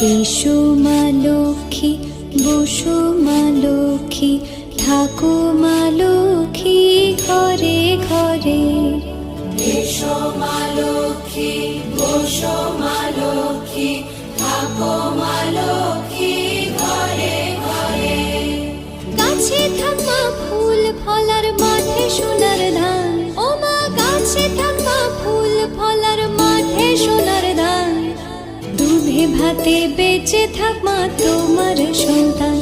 এসো মা লক্ষ্মী, বসো মা লক্ষ্মী, থাকো মা লক্ষ্মী ঘরে ঘরে। এসো মা লক্ষ্মী, বসো মা লক্ষ্মী, থাকো মা লক্ষ্মী ঘরে ঘরে। গাছে থাকা ফুল ফলার মাঠে সোনার ধান, ও মা গাছে থাকা ফুল ফলার মাঠে সোনার ধান। দুধে ভাতে বেঁচে থাক মা তোমার সন্তান,